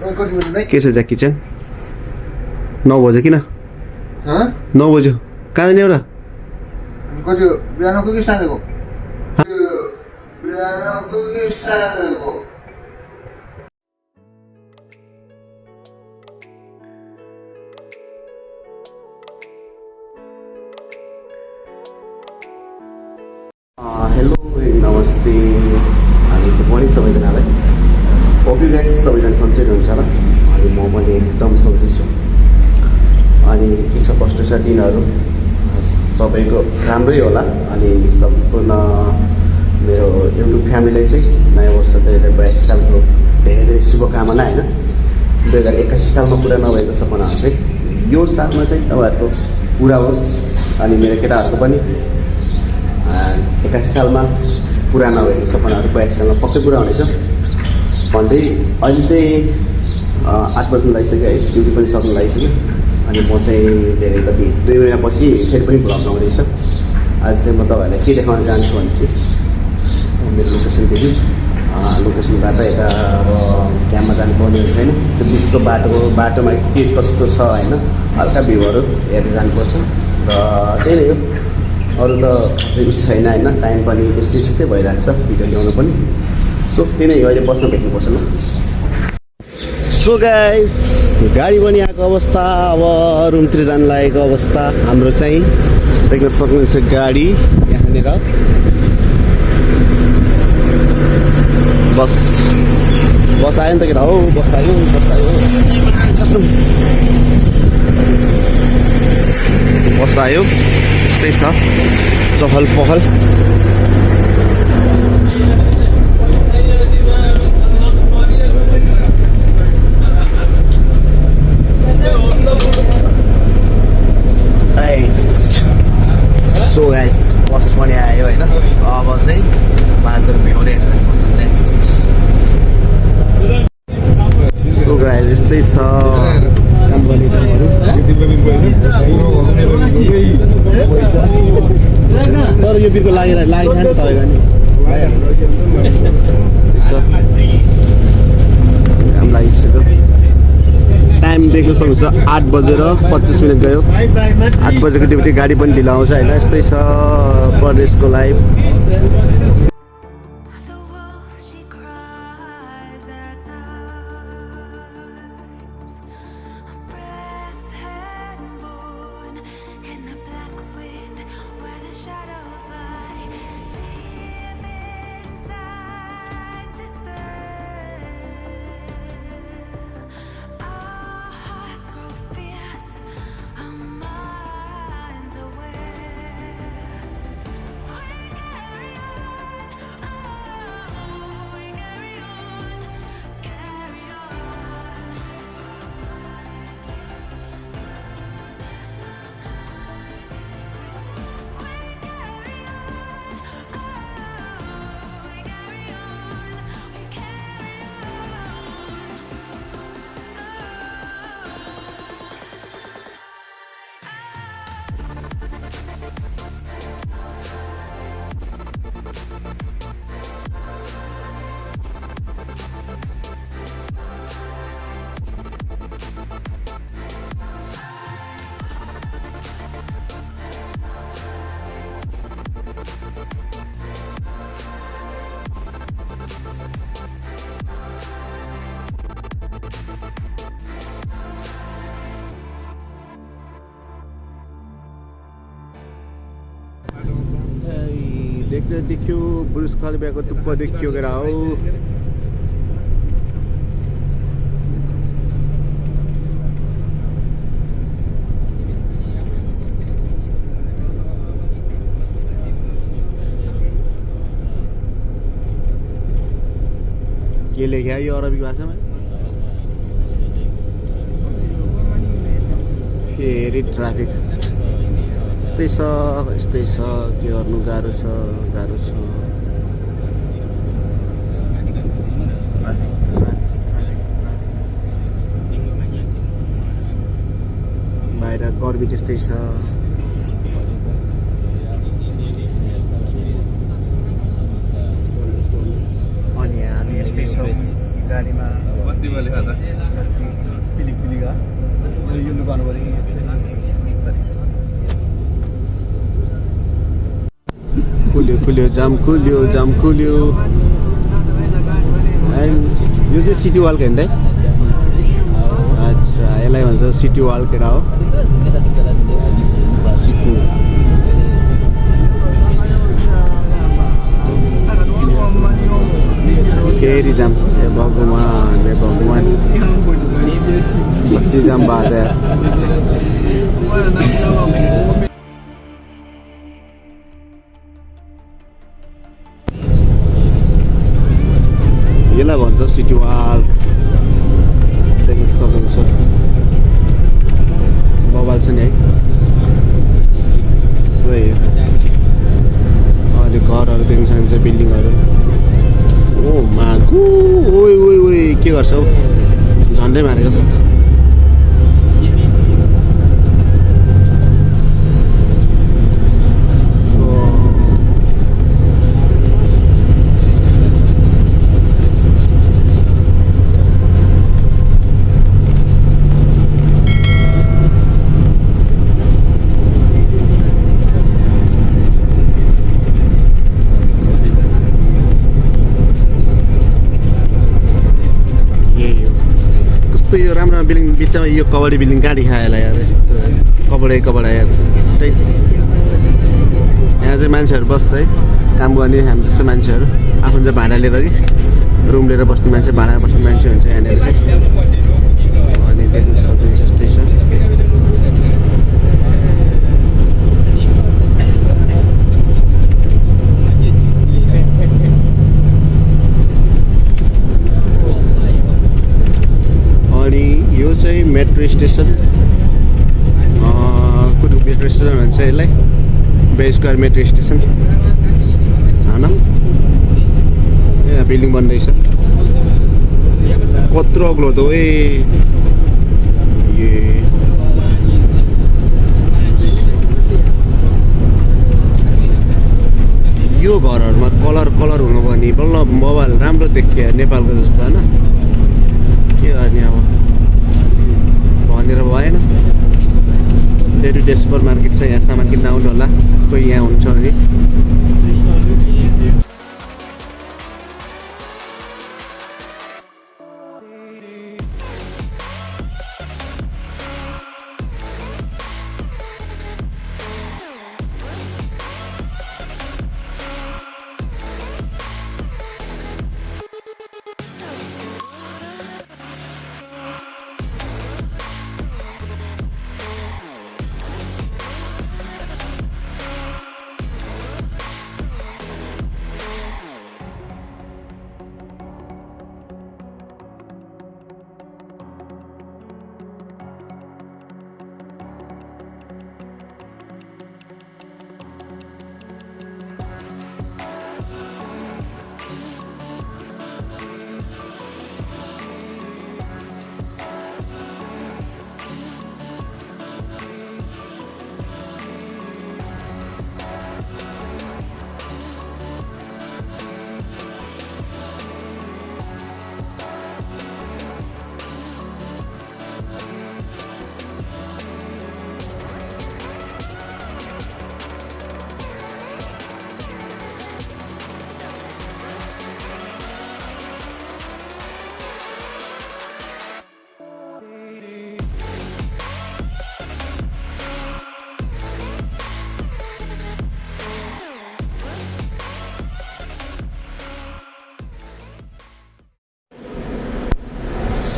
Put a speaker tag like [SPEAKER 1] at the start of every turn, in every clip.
[SPEAKER 1] के छ ज्याकी चाहिँ 9 बज्यो किन 9 बज्यो कहाँ जाने एउटा
[SPEAKER 2] बिहानको कि साँझको बिहानको कि साँझको
[SPEAKER 1] हेलो नमस्ते अनि गुड मर्निङ सबैजनालाई होप यु गाइस सबैजना सन्चै हुनुहुन्छ होला अनि म पनि एकदम सन्चै छु अनि के छ कस्तो छ दिनहरू सबैको राम्रै होला अनि सम्पूर्ण मेरो युट्युब फ्यामिलीलाई चाहिँ नयाँ वर्ष 2082 सालको धेरै धेरै शुभकामना होइन 2081 सालमा पुरा नभएको सपनाहरू चाहिँ यो सालमा चाहिँ तपाईँहरूको पुरा होस् अनि मेरो केटाहरूको पनि 81 सालमा पुरा नभएको सपनाहरू 82 सालमा पक्कै पुरा हुनेछ भन्दै अहिले चाहिँ 8 बज्नु लागिसक्यो है ड्युटी पनि सक्नु लागिसक्यो अनि म चाहिँ धेरै कति 2 महिनापछि फेरि पनि भ्लग आउँदैछ आज चाहिँ म तपाईँहरूलाई के देखाउन जान्छु भने चाहिँ मेरो लोकेसनदेखि लोकेसनबाट यता अब क्याम्पमा जानुपर्ने हुन्छ होइन त्यो बिचको बाटोमा के कस्तो छ होइन हल्का भ्यूहरू हेरेर जानुपर्छ र त्यही नै हो अरू त खासै उस छैन होइन टाइम पनि त्यस्तै भइरहेको छ भिडियो ल्याउनु पनि सो त्यही नै अहिले बस्न भेट्नुपर्छ ल सो गाइस गाडी पनि आएको अवस्था अब रुमतिर जान लागेको अवस्था हाम्रो चाहिँ देख्न सक्नुहुन्छ गाडी यहाँनिर बस आयो नि त केटा हो बस आयो कस्तो बस आयो त्यस्तै छ चहल पहल सो गाइस बस पनि आयो होइन अब चाहिँ बाटोहरू भ्याउने हेर्नुपर्छ लेट्स सो गाइस यस्तै छ कम्पनी तर यो बिर्को लागेन नि तपाईँको नि काम लागिसक्यो टाइम देख्न सक्नुहुन्छ 8:25 गयो 8 बजेको ड्युटी गाडी पनि ढिलो आउँछ होइन यस्तै छ परदेशको लाइफ देखियो ब्रुस खलिफाको टुप्पो देखियो केरा हो के लेख्या यो अरबिक भाषामा फेरि ट्राफिक यस्तै छ के गर्नु गाह्रो छ बाहिर गर्मी त्यस्तै छ अनि हामी यस्तै छौँ गाडीमा
[SPEAKER 3] मैले खाँदा
[SPEAKER 1] पिलिक पिलिक यो लुकाउनु पऱ्यो खुल्यो खुल्यो जाम खुल्यो यो चाहिँ सिटी वाल के दाइ अच्छा यसलाई भन्छ सिटी वाल केटा हो फेरि जाम हे भगवान कति जाम भएको यसलाई भन्छ सिटी वाल देख्न सक्नुहुन्छ बबाल छ नि है सही अहिले घरहरू देख्न सक्नुहुन्छ बिल्डिङहरू ओ मागु ओइ के गर्छ हौ झन्डै मारेको यो राम्रो बिल्डिङ बिचमा यो कबड्डी बिल्डिङ कहाँ देखायो यार कबड्डी यार यहाँ चाहिँ मान्छेहरू बस्छ है काम गर्ने हामी जस्तो मान्छेहरू आफ्नो चाहिँ भाडा लिएर कि रुम लिएर बस्ने मान्छे भाडा बस्ने मान्छे हुन्छ यहाँनिर चाहिँ अनि देख्नु सक्नुहुन्छ यस्तै छ यो चाहिँ मेट्रो स्टेसन कुन मेट्रो स्टेसन भन्छ यसलाई बे स्क्वायर मेट्रो स्टेसन होइन यहाँ बिल्डिङ बन्दैछ कत्रो अग्लो त यो घरहरूमा कलर हुनुपर्ने बल्ल मोबाइल राम्रो देखियो नेपालको जस्तो होइन के गर्ने अब भनेर भएन day to day super market छ यहाँ सामान किन्न आउनु होला कोही यहाँ हुन्छ भने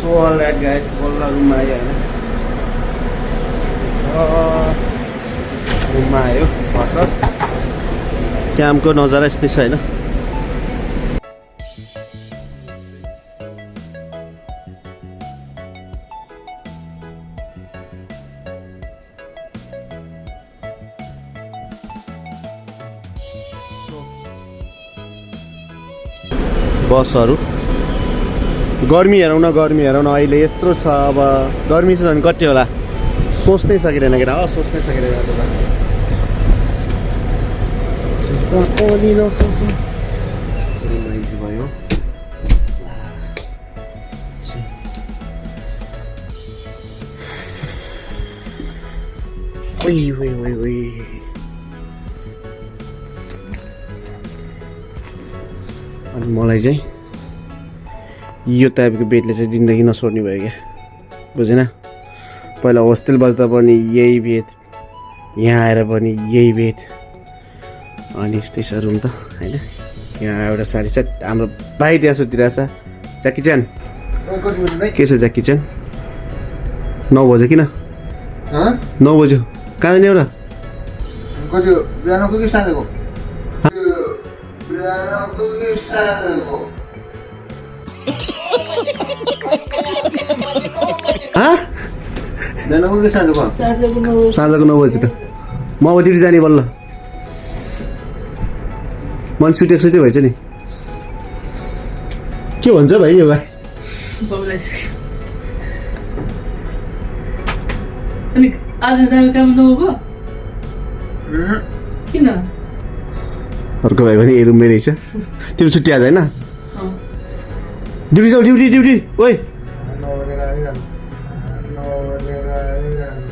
[SPEAKER 1] So alright guys, bola rumah ya. Rumah ayo, mantap. Camको नजारा यस्तै छ हैन. बसहरु गर्मी हेरौँ न अहिले यत्रो छ अब गर्मी छ भने कति होला सोच्नै सकिदैन केटा सोच्नै सकिदैन भयो अनि मलाई चाहिँ यो टाइपको बेडले चाहिँ जिन्दगी नसोड्ने भयो क्या बुझेन पहिला होस्टेल बस्दा पनि यही बेड यहाँ आएर पनि यही बेड अनि यस्तै छ रुम त होइन यहाँ एउटा साडी छ हाम्रो भाइ त्यहाँ सुतिरहेछ ज्याकी च्यान के छ ज्याकी च्यान 9 बज्यो किन 9 बज्यो कहाँ जाने एउटा
[SPEAKER 2] कति बिहानको कि साँझको बिहानको कि साँझको बिहानको कि साँझको
[SPEAKER 1] साँझको 9 बज्यो त म अब ड्युटी जाने बल्ल मन सुटेको भएछ नि के भन्छ भाइ यो भाइ
[SPEAKER 3] अनि आज जानु काम नगएको किन
[SPEAKER 1] अर्को भाइ पनि रुममै रहेछ तिम्रो छुट्टी आज होइन ड्युटी जाऊ ड्युटी ओइ
[SPEAKER 2] 9 बजेर आइरहनु 9 बजेर आइरहनु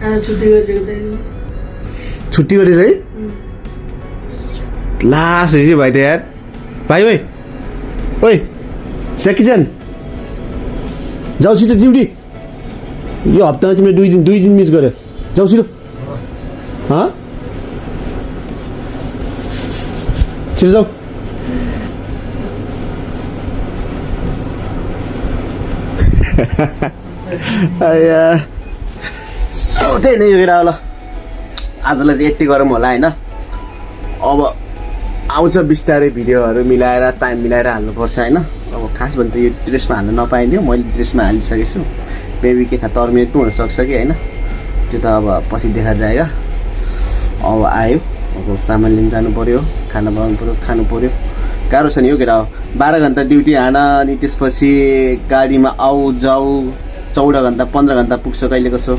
[SPEAKER 3] आज छुट्टी गरिदिएको
[SPEAKER 1] छुट्टी गरेछ है लास्ट रहेछ भाइ त यार भाइ ओइ ज्याकी च्यान जाऊ छिटो ड्युटी यो हप्तामा तिमीले 2 दिन मिस गर्यो जाऊ छिटो छिटो जाऊ सोधे नै यो केटा होला आजलाई चाहिँ यति गरौँ होला होइन अब आउँछ बिस्तारै भिडियोहरू मिलाएर टाइम मिलाएर हाल्नुपर्छ होइन अब खास भने त यो ड्रेसमा हाल्न नपाइन्थ्यो मैले ड्रेसमा हालिसकेको छु बेबी के थाहा टर्मिनेट पनि हुनसक्छ कि होइन त्यो त अब पछि देखा जाएगा अब आयो अब सामान लिन जानु पऱ्यो खाना बनाउनु पऱ्यो खानु पऱ्यो गाह्रो छ नि हो केटा 12 घन्टा ड्युटी हान अनि त्यसपछि गाडीमा आऊ जाऊ 14 घन्टा 15 घन्टा पुग्छ कहिले कसो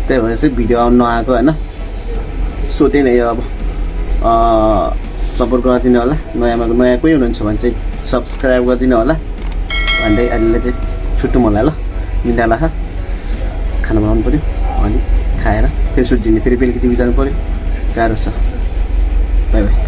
[SPEAKER 1] त्यही भएर चाहिँ भिडियो आउनु नआएको होइन सोधे नै अब सपोर्ट गरिदिनु होला नयाँ कोही हुनुहुन्छ भने चाहिँ सब्सक्राइब गरिदिनु होला भन्दै अहिले चाहिँ छुट्टौँ होला ल मिन्डाला खाना बनाउनु पऱ्यो अनि खाएर फेरि सुत्दिने फेरि बेलुकी टिभी जानु पऱ्यो गाह्रो छ बाई बाई